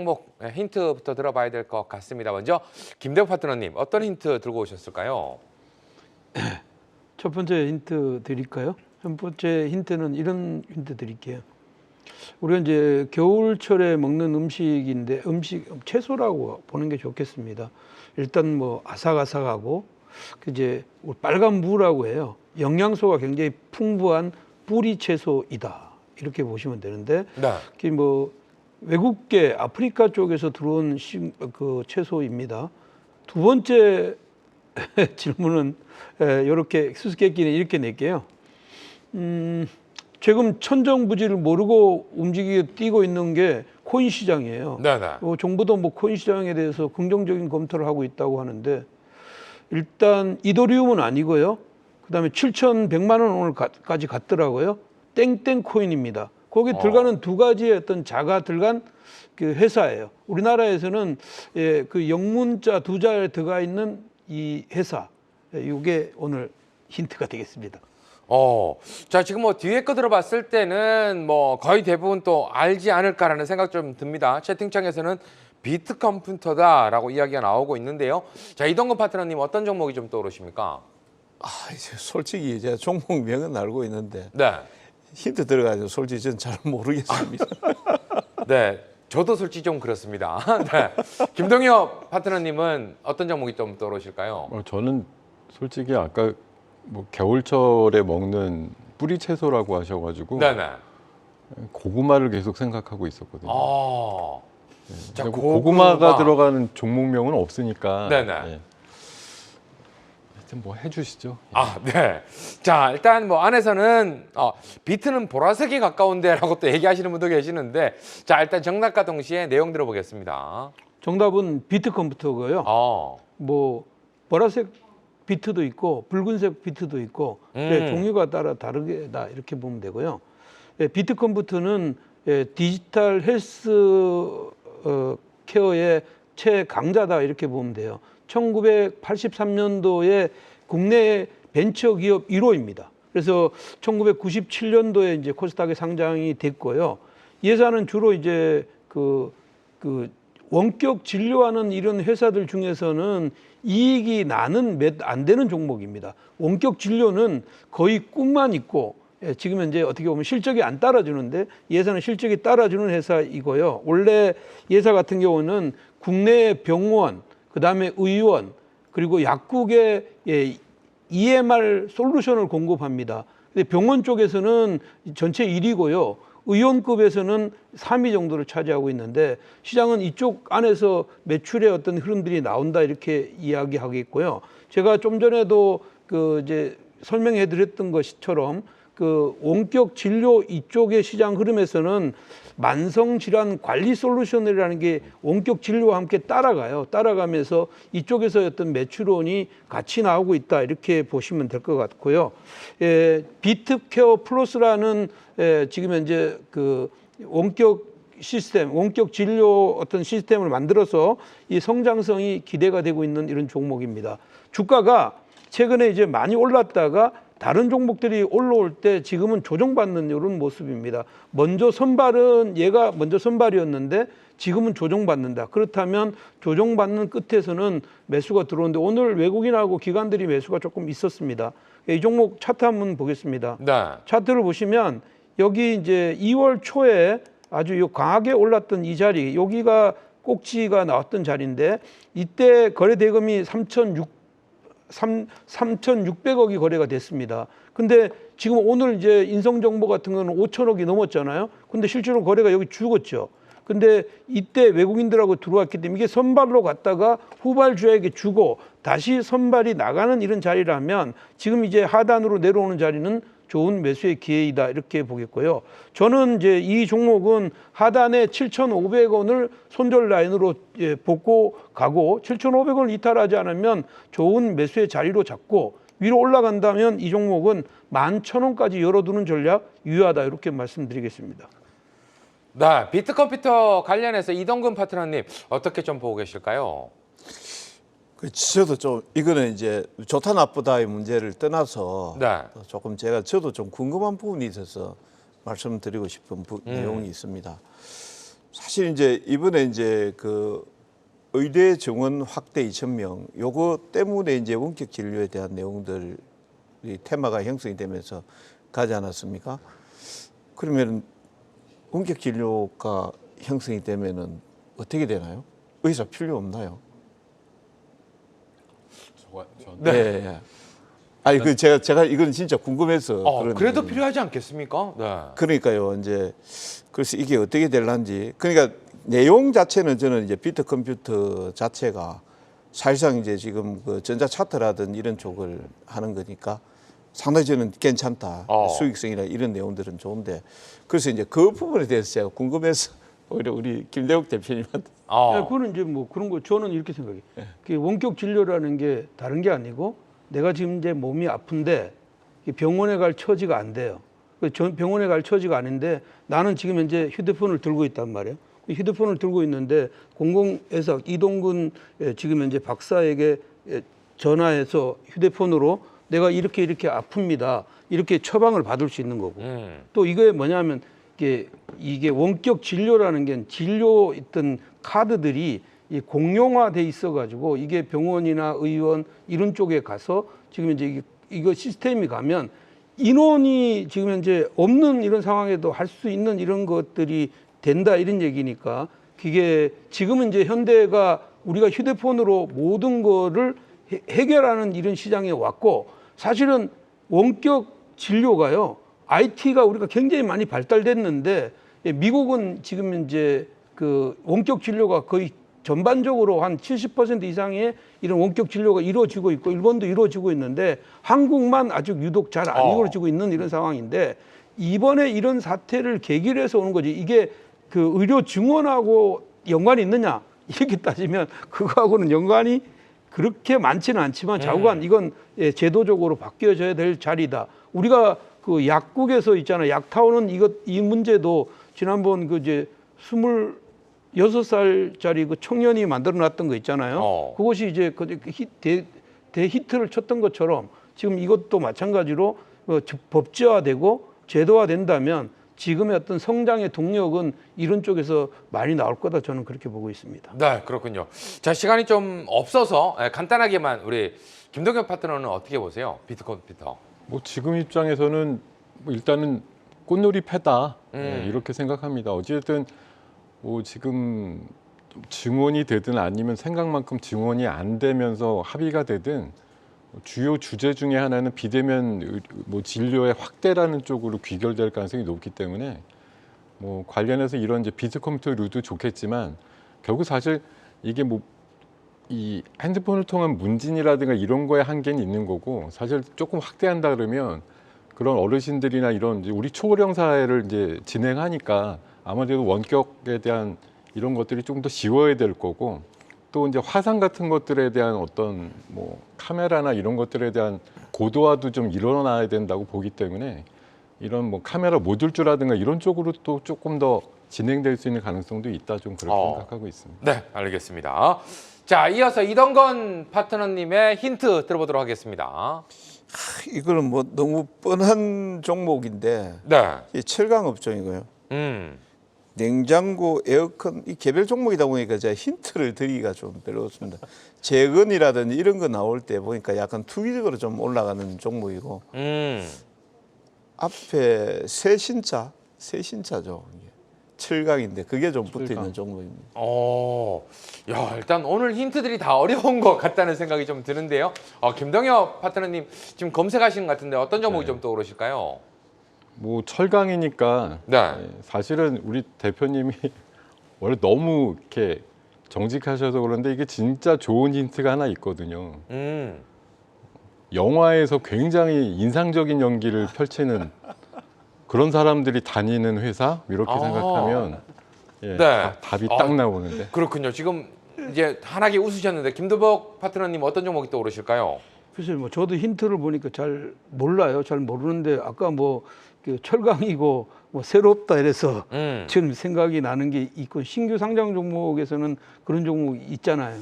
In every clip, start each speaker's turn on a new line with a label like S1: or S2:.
S1: 종목 힌트부터 들어봐야 될 것 같습니다. 먼저 김대호 파트너님 어떤 힌트 들고 오셨을까요?
S2: 첫 번째 힌트 드릴까요? 첫 번째 힌트는 이런 힌트 드릴게요. 우리가 이제 겨울철에 먹는 음식인데 채소라고 보는 게 좋겠습니다. 일단 뭐 아삭아삭하고 이제 빨간 무라고 해요. 영양소가 굉장히 풍부한 뿌리 채소이다. 이렇게 보시면 되는데
S1: 네.
S2: 뭐 외국계 아프리카 쪽에서 들어온 그 채소입니다. 두 번째 질문은 이렇게 수수께끼는 이렇게 낼게요. 지금 천정부지를 모르고 뛰고 있는 게 코인 시장이에요.
S1: 네네.
S2: 정부도 뭐 코인 시장에 대해서 긍정적인 검토를 하고 있다고 하는데 일단 이더리움은 아니고요. 그다음에 7,100만 원 오늘까지 갔더라고요. 땡땡 코인입니다. 거기 들어가는 두 가지의 어떤 자가 들어간 그 회사예요. 우리나라에서는 그 영문자 두 자에 들어가 있는 이 회사. 이게 오늘 힌트가 되겠습니다.
S1: 자, 지금 뭐 뒤에 거 들어봤을 때는 뭐 거의 대부분 또 알지 않을까라는 생각 좀 듭니다. 채팅창에서는 비트컴퓨터다라고 이야기가 나오고 있는데요. 자, 이동근 파트너님 어떤 종목이 좀 떠오르십니까?
S3: 이제 솔직히 제가 종목명은 알고 있는데
S1: 네.
S3: 힌트 들어가지고 솔직히 저는 잘 모르겠습니다.
S1: 네, 저도 솔직히 좀 그렇습니다. 네. 김동엽 파트너님은 어떤 종목이 좀 떠오르실까요?
S4: 저는 솔직히 아까 뭐 겨울철에 먹는 뿌리 채소라고 하셔가지고
S1: 네네.
S4: 고구마를 계속 생각하고 있었거든요.
S1: 자,
S4: 고구마가 들어가는 종목명은 없으니까.
S1: 네네.
S4: 하여튼 뭐 해주시죠.
S1: 네. 자, 일단 뭐 안에서는 비트는 보라색이 가까운데라고 또 얘기하시는 분도 계시는데, 자, 일단 정답과 동시에 내용 들어보겠습니다.
S2: 정답은 비트컴퓨터고요. 뭐 보라색 비트도 있고 붉은색 비트도 있고 종류가 따라 다르게다 이렇게 보면 되고요. 비트컴퓨터는 디지털 헬스 케어의 최강자다 이렇게 보면 돼요. 1983년도에 국내 벤처기업 1호입니다. 그래서 1997년도에 이제 코스닥에 상장이 됐고요. 이 회사는 주로 이제 그 원격 진료하는 이런 회사들 중에서는 이익이 나는 몇 안 되는 종목입니다. 원격 진료는 거의 꿈만 있고 지금 현재 어떻게 보면 실적이 안 따라주는데 이 회사는 실적이 따라주는 회사이고요. 원래 이 회사 같은 경우는 국내 병원, 그다음에 의원, 그리고 약국에 EMR 솔루션을 공급합니다. 근데 병원 쪽에서는 전체 1위고요. 의원급에서는 3위 정도를 차지하고 있는데 시장은 이쪽 안에서 매출의 어떤 흐름들이 나온다 이렇게 이야기하겠고요. 제가 좀 전에도 이제 설명해 드렸던 것처럼 원격 진료 이쪽의 시장 흐름에서는 만성질환 관리 솔루션이라는 게 원격 진료와 함께 따라가면서 이쪽에서 어떤 매출원이 같이 나오고 있다 이렇게 보시면 될 것 같고요. 비트케어 플러스라는 지금 현재 원격 시스템, 원격 진료 어떤 시스템을 만들어서 이 성장성이 기대가 되고 있는 이런 종목입니다. 주가가 최근에 이제 많이 올랐다가 다른 종목들이 올라올 때 지금은 조정받는 이런 모습입니다. 얘가 먼저 선발이었는데 지금은 조정받는다. 그렇다면 조정받는 끝에서는 매수가 들어오는데 오늘 외국인하고 기관들이 매수가 조금 있었습니다. 이 종목 차트 한번 보겠습니다.
S1: 네.
S2: 차트를 보시면 여기 이제 2월 초에 아주 강하게 올랐던 이 자리, 여기가 꼭지가 나왔던 자리인데 이때 거래 대금이 3,600억이 거래가 됐습니다. 근데 지금 오늘 이제 인성정보 같은 거는 5천억이 넘었잖아요. 근데 실제로 거래가 여기 죽었죠. 근데 이때 외국인들하고 들어왔기 때문에 이게 선발로 갔다가 후발주에게 주고 다시 선발이 나가는 이런 자리라면 지금 이제 하단으로 내려오는 자리는 좋은 매수의 기회이다 이렇게 보겠고요. 저는 이제 이 종목은 하단에 7,500원을 손절 라인으로 복고 가고 7,500원을 이탈하지 않으면 좋은 매수의 자리로 잡고 위로 올라간다면 이 종목은 11,000원까지 열어두는 전략 유효하다 이렇게 말씀드리겠습니다.
S1: 네, 비트컴퓨터 관련해서 이동근 파트너님 어떻게 좀 보고 계실까요?
S3: 저도 좀 이거는 이제 좋다 나쁘다의 문제를 떠나서
S1: 네.
S3: 조금 저도 좀 궁금한 부분이 있어서 말씀드리고 싶은 내용이 있습니다. 사실 이제 이번에 이제 그 의대 정원 확대 2,000명 요거 때문에 이제 원격 진료에 대한 내용들이 테마가 형성이 되면서 가지 않았습니까? 그러면 원격 진료가 형성이 되면은 어떻게 되나요? 의사 필요 없나요?
S1: 네.
S3: 예. 아니 그 제가 이건 진짜 궁금해서 그런
S1: 그래도
S3: 얘기입니다.
S1: 필요하지 않겠습니까? 네.
S3: 그러니까요. 이제 그래서 이게 어떻게 될런지 그러니까 내용 자체는 저는 이제 비트 컴퓨터 자체가 사실상 이제 지금 그 전자 차트라든 이런 쪽을 하는 거니까 상당히 저는 괜찮다. 수익성이나 이런 내용들은 좋은데 그래서 이제 그 부분에 대해서 제가 궁금해서 오히려 우리 김대욱 대표님한테
S2: 네, 그거는 이제 뭐 그런 거 저는 이렇게 생각해요. 그 원격 진료라는 게 다른 게 아니고 내가 지금 이제 몸이 아픈데 병원에 갈 처지가 안 돼요. 병원에 갈 처지가 아닌데 나는 지금 현재 휴대폰을 들고 있단 말이에요. 휴대폰을 들고 있는데 공공의사 이동근 지금 현재 박사에게 전화해서 휴대폰으로 내가 이렇게 아픕니다. 이렇게 처방을 받을 수 있는 거고. 또 이게 뭐냐면 이게 원격 진료라는 게 진료 있던 카드들이 이 공용화돼 있어가지고 이게 병원이나 의원 이런 쪽에 가서 지금 이제 이거 시스템이 가면 인원이 지금 현재 없는 이런 상황에도 할 수 있는 이런 것들이 된다 이런 얘기니까 그게 지금은 이제 현대가 우리가 휴대폰으로 모든 거를 해결하는 이런 시장에 왔고 사실은 원격 진료가요. IT가 우리가 굉장히 많이 발달됐는데 미국은 지금 이제 그 원격 진료가 거의 전반적으로 한 70% 이상의 이런 원격 진료가 이루어지고 있고 일본도 이루어지고 있는데 한국만 아직 유독 잘 안 이루어지고 있는 이런 상황인데 이번에 이런 사태를 계기로 해서 오는 거지 이게 그 의료 증원하고 연관이 있느냐 이렇게 따지면 그거하고는 연관이 그렇게 많지는 않지만 자우간 이건 제도적으로 바뀌어져야 될 자리다. 우리가 그 약국에서 있잖아요. 약타오는 이 문제도 지난번 그 이제 26살짜리 그 청년이 만들어 놨던 거 있잖아요. 그것이 이제 대히트를 쳤던 것처럼 지금 이것도 마찬가지로 법제화되고 제도화된다면 지금의 어떤 성장의 동력은 이런 쪽에서 많이 나올 거다 저는 그렇게 보고 있습니다.
S1: 네, 그렇군요. 자, 시간이 좀 없어서 간단하게만 우리 김동엽 파트너는 어떻게 보세요? 비트컴퓨터.
S4: 뭐 지금 입장에서는 뭐 일단은 꽃놀이 패다 이렇게 생각합니다. 어쨌든 뭐 지금 증원이 되든 아니면 생각만큼 증원이 안 되면서 합의가 되든 주요 주제 중에 하나는 비대면 뭐 진료의 확대라는 쪽으로 귀결될 가능성이 높기 때문에 뭐 관련해서 이런 이제 비트컴퓨터 룰도 좋겠지만 결국 사실 이게 뭐 이 핸드폰을 통한 문진이라든가 이런 거에 한계는 있는 거고 사실 조금 확대한다 그러면 그런 어르신들이나 이런 이제 우리 초고령 사회를 이제 진행하니까 아무래도 원격에 대한 이런 것들이 좀 더 쉬워야 될 거고 또 이제 화상 같은 것들에 대한 어떤 뭐 카메라나 이런 것들에 대한 고도화도 좀 일어나야 된다고 보기 때문에 이런 뭐 카메라 모듈주라든가 이런 쪽으로 또 조금 더 진행될 수 있는 가능성도 있다 좀 그렇게 생각하고 있습니다.
S1: 네, 알겠습니다. 자, 이어서 이동건 파트너님의 힌트 들어보도록 하겠습니다.
S3: 이거는 뭐 너무 뻔한 종목인데
S1: 네.
S3: 이 철강 업종이고요. 냉장고, 에어컨 이 개별 종목이다 보니까 제가 힌트를 드리기가 좀 별로 없습니다. 재건이라든지 이런 거 나올 때 보니까 약간 투기적으로 좀 올라가는 종목이고 앞에 세신차죠. 이게. 철강인데 그게 좀 붙어 있는 종목입니다.
S1: 야, 일단 오늘 힌트들이 다 어려운 것 같다는 생각이 좀 드는데요. 김동엽 파트너님 지금 검색하시는 것 같은데 어떤 종목이 좀 떠오르실까요?
S4: 뭐 철강이니까 사실은 우리 대표님이 원래 너무 이렇게 정직하셔서 그런데 이게 진짜 좋은 힌트가 하나 있거든요. 영화에서 굉장히 인상적인 연기를 펼치는 그런 사람들이 다니는 회사 이렇게 생각하면 답이 딱 나오는데.
S1: 그렇군요. 지금 이제 환하게 웃으셨는데 김도복 파트너님 어떤 종목이 떠오르실까요?
S2: 글쎄요, 뭐 저도 힌트를 보니까 잘 몰라요. 잘 모르는데 아까 뭐 철강이고 뭐 새롭다 이래서 지금 생각이 나는 게 있고 신규 상장 종목에서는 그런 종목 있잖아요.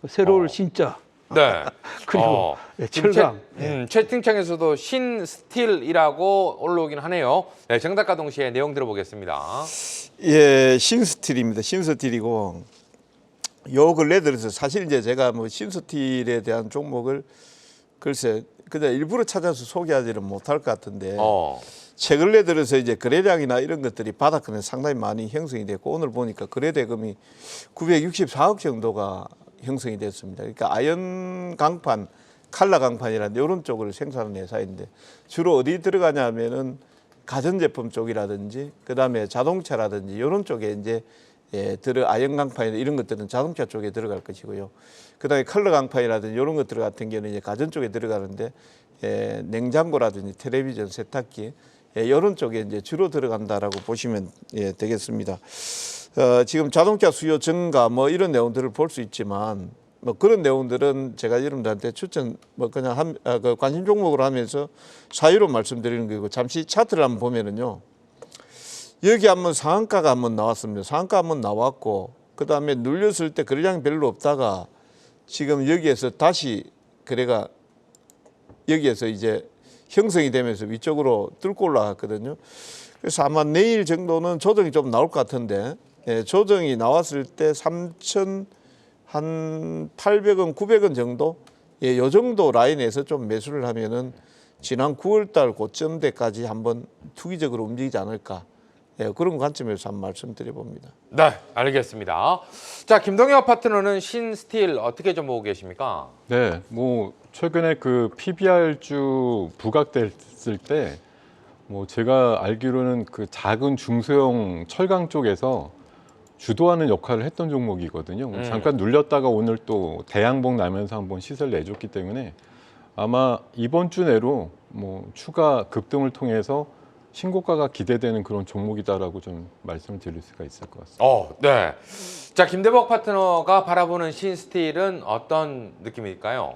S2: 새로울 신자
S1: 네.
S2: 그리고
S1: 지금
S2: 철강.
S1: 채팅창에서도 신스틸이라고 올라오긴 하네요. 네, 정답과 동시에 내용 들어보겠습니다.
S3: 예, 신스틸입니다. 신스틸이고 요 근래 들어서 사실 이제 제가 뭐 신스틸에 대한 종목을 글쎄 그냥 일부러 찾아서 소개하지는 못할 것 같은데 최근에 들어서 이제 거래량이나 이런 것들이 바닥권에 상당히 많이 형성이 됐고 오늘 보니까 거래 대금이 964억 정도가 형성이 됐습니다. 그러니까 아연 강판, 칼라 강판이라는 이런 쪽을 생산하는 회사인데 주로 어디 들어가냐 하면은 가전제품 쪽이라든지 그다음에 자동차라든지 이런 쪽에 이제 아연 강판이나 이런 것들은 자동차 쪽에 들어갈 것이고요. 그다음에 컬러 강판이라든지 이런 것들 같은 경우는 이제 가전 쪽에 들어가는데 냉장고라든지 텔레비전, 세탁기 이런 쪽에 이제 주로 들어간다라고 보시면 되겠습니다. 지금 자동차 수요 증가 뭐 이런 내용들을 볼 수 있지만 뭐 그런 내용들은 제가 여러분들한테 추천 뭐 그냥 그 관심 종목으로 하면서 사유로 말씀드리는 거고 잠시 차트를 한번 보면은요. 여기 한번 상한가가 한번 나왔습니다. 상한가 한번 나왔고 그다음에 눌렸을 때 거래량이 별로 없다가 지금 여기에서 다시 거래가 여기에서 이제 형성이 되면서 위쪽으로 뚫고 올라갔거든요. 그래서 아마 내일 정도는 조정이 좀 나올 것 같은데 조정이 나왔을 때 3,800원, 900원 정도 요 정도 라인에서 좀 매수를 하면은 지난 9월달 고점대까지 한번 투기적으로 움직이지 않을까 그런 관점에서 한번 말씀드려봅니다.
S1: 네, 알겠습니다. 자, 김동엽 파트너는 신스틸 어떻게 좀 보고 계십니까?
S4: 네, 뭐 최근에 그 PBR주 부각됐을 때 뭐 제가 알기로는 그 작은 중소형 철강 쪽에서 주도하는 역할을 했던 종목이거든요. 잠깐 눌렸다가 오늘 또 대양봉 나면서 한번 시세를 내줬기 때문에 아마 이번 주 내로 뭐 추가 급등을 통해서 신고가가 기대되는 그런 종목이다라고 좀 말씀을 드릴 수가 있을 것 같습니다.
S1: 네. 자, 김대복 파트너가 바라보는 신스틸은 어떤 느낌일까요?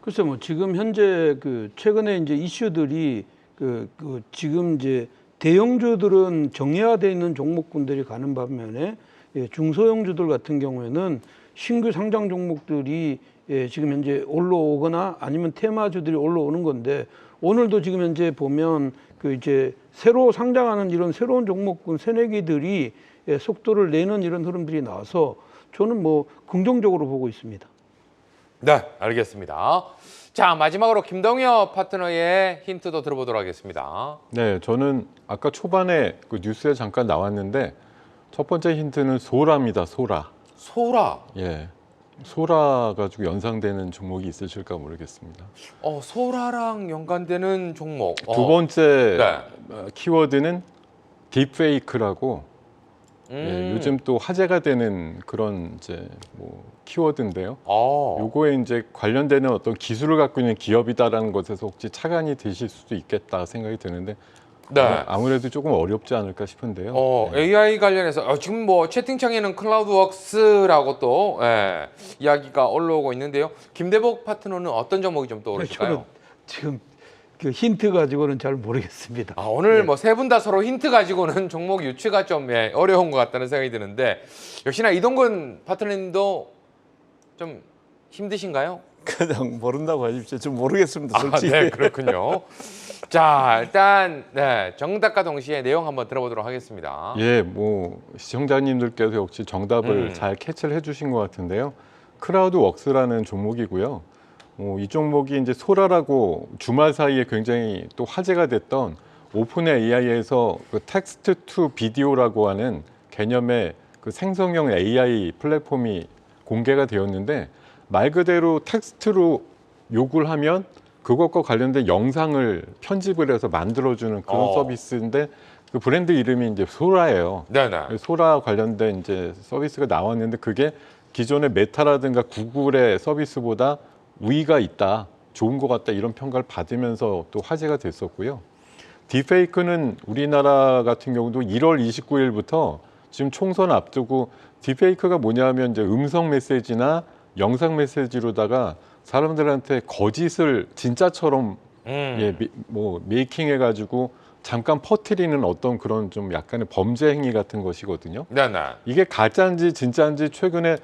S2: 글쎄 뭐 지금 현재 그 최근에 이제 이슈들이 지금 이제 대형주들은 정예화되어 있는 종목군들이 가는 반면에 중소형주들 같은 경우에는 신규 상장 종목들이 지금 현재 올라오거나 아니면 테마주들이 올라오는 건데 오늘도 지금 현재 보면 그 이제 새로 상장하는 이런 새로운 종목군 새내기들이 속도를 내는 이런 흐름들이 나와서 저는 뭐 긍정적으로 보고 있습니다.
S1: 네, 알겠습니다. 자, 마지막으로 김동엽 파트너의 힌트도 들어보도록 하겠습니다.
S4: 네, 저는 아까 초반에 그 뉴스에 잠깐 나왔는데 첫 번째 힌트는 소라입니다. 소라.
S1: 소라.
S4: 예, 소라 가지고 연상되는 종목이 있으실까 모르겠습니다.
S1: 소라랑 연관되는 종목.
S4: 두 번째
S1: 네.
S4: 키워드는 딥페이크라고 요즘 또 화제가 되는 그런 이제 뭐 키워드인데요. 요거에 이제 관련되는 어떤 기술을 갖고 있는 기업이다라는 것에서 혹시 착안이 되실 수도 있겠다 생각이 드는데
S1: 네.
S4: 아무래도 조금 어렵지 않을까 싶은데요. 네.
S1: AI 관련해서 지금 뭐 채팅창에는 클라우드웍스라고 또 이야기가 올라오고 있는데요. 김대복 파트너는 어떤 종목이 좀 떠오르실까요?
S2: 저는 지금 그 힌트 가지고는 잘 모르겠습니다.
S1: 오늘 뭐 세 분 다 서로 힌트 가지고는 종목 유추가 좀 어려운 것 같다는 생각이 드는데 역시나 이동근 파트너님도 좀 힘드신가요?
S3: 그냥 모른다고 하십시오. 좀 모르겠습니다. 솔직히.
S1: 네, 그렇군요. 자, 일단 정답과 동시에 내용 한번 들어보도록 하겠습니다.
S4: 예, 뭐 시청자님들께서 역시 정답을 잘 캐치를 해주신 것 같은데요. 크라우드웍스라는 종목이고요. 이 종목이 이제 소라라고 주말 사이에 굉장히 또 화제가 됐던 오픈 AI에서 그 텍스트 투 비디오라고 하는 개념의 그 생성형 AI 플랫폼이 공개가 되었는데 말 그대로 텍스트로 요구를 하면 그것과 관련된 영상을 편집을 해서 만들어주는 그런 서비스인데 그 브랜드 이름이 이제 소라예요.
S1: 네네.
S4: 소라 관련된 이제 서비스가 나왔는데 그게 기존의 메타라든가 구글의 서비스보다 우위가 있다, 좋은 것 같다 이런 평가를 받으면서 또 화제가 됐었고요. 딥페이크는 우리나라 같은 경우도 1월 29일부터 지금 총선 앞두고 딥페이크가 뭐냐면 이제 음성 메시지나 영상 메시지로다가 사람들한테 거짓을 진짜처럼 뭐 메이킹해가지고 잠깐 퍼뜨리는 어떤 그런 좀 약간의 범죄 행위 같은 것이거든요.
S1: 네네.
S4: 이게 가짜인지 진짜인지 최근에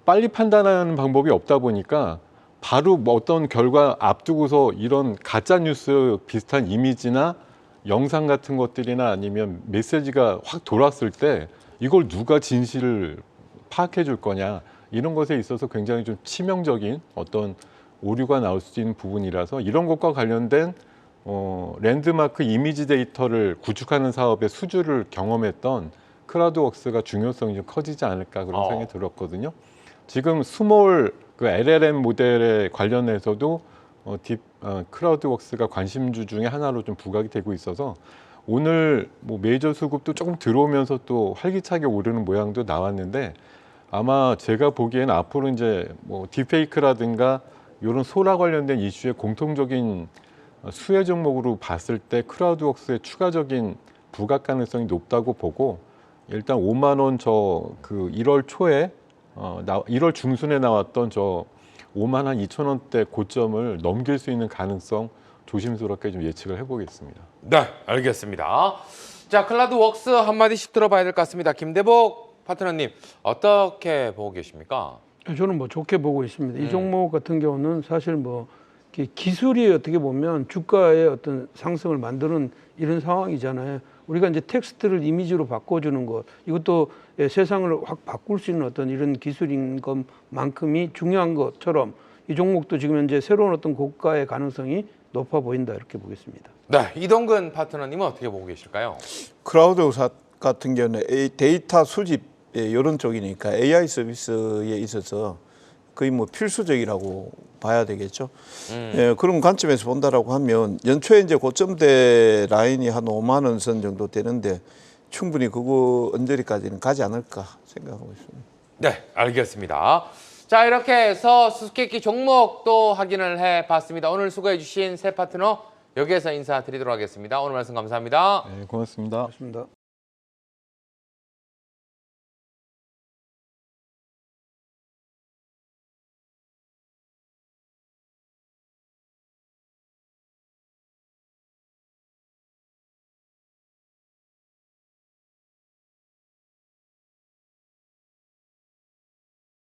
S4: 빨리 판단하는 방법이 없다 보니까 바로 뭐 어떤 결과 앞두고서 이런 가짜 뉴스 비슷한 이미지나 영상 같은 것들이나 아니면 메시지가 확 돌았을 때 이걸 누가 진실을 파악해 줄 거냐 이런 것에 있어서 굉장히 좀 치명적인 어떤 오류가 나올 수 있는 부분이라서 이런 것과 관련된 랜드마크 이미지 데이터를 구축하는 사업의 수주를 경험했던 크라우드웍스가 중요성이 좀 커지지 않을까 그런 생각이 들었거든요. 지금 스몰 그 LLM 모델에 관련해서도 크라우드웍스가 관심주 중에 하나로 좀 부각이 되고 있어서 오늘 뭐 메이저 수급도 조금 들어오면서 또 활기차게 오르는 모양도 나왔는데 아마 제가 보기에는 앞으로 이제 뭐 딥페이크라든가 이런 소라 관련된 이슈의 공통적인 수혜 종목으로 봤을 때 크라우드웍스의 추가적인 부각 가능성이 높다고 보고 일단 5만 원 저 그 1월 초에 1월 중순에 나왔던 저 5만 한 2천 원대 고점을 넘길 수 있는 가능성 조심스럽게 좀 예측을 해보겠습니다.
S1: 네, 알겠습니다. 자, 클라우드웍스 한마디씩 들어봐야 될 것 같습니다. 김대복 파트너님, 어떻게 보고 계십니까?
S2: 저는 뭐 좋게 보고 있습니다. 이 종목 같은 경우는 사실 뭐 이렇게 기술이 어떻게 보면 주가의 어떤 상승을 만드는 이런 상황이잖아요. 우리가 이제 텍스트를 이미지로 바꿔주는 것, 이것도 세상을 확 바꿀 수 있는 어떤 이런 기술인 것만큼이 중요한 것처럼 이 종목도 지금 현재 새로운 어떤 고가의 가능성이 높아 보인다 이렇게 보겠습니다.
S1: 네, 이동근 파트너님은 어떻게 보고 계실까요?
S3: 크라우드 같은 경우는 데이터 수집 이런 쪽이니까 AI 서비스에 있어서 거의 뭐 필수적이라고 봐야 되겠죠. 예, 그런 관점에서 본다라고 하면 연초에 이제 고점대 라인이 한 5만 원 선 정도 되는데 충분히 그거 언저리까지는 가지 않을까 생각하고 있습니다.
S1: 네, 알겠습니다. 자, 이렇게 해서 수수께끼 종목도 확인을 해봤습니다. 오늘 수고해주신 세 파트너 여기에서 인사드리도록 하겠습니다. 오늘 말씀 감사합니다.
S4: 네, 고맙습니다.
S2: 그렇습니다.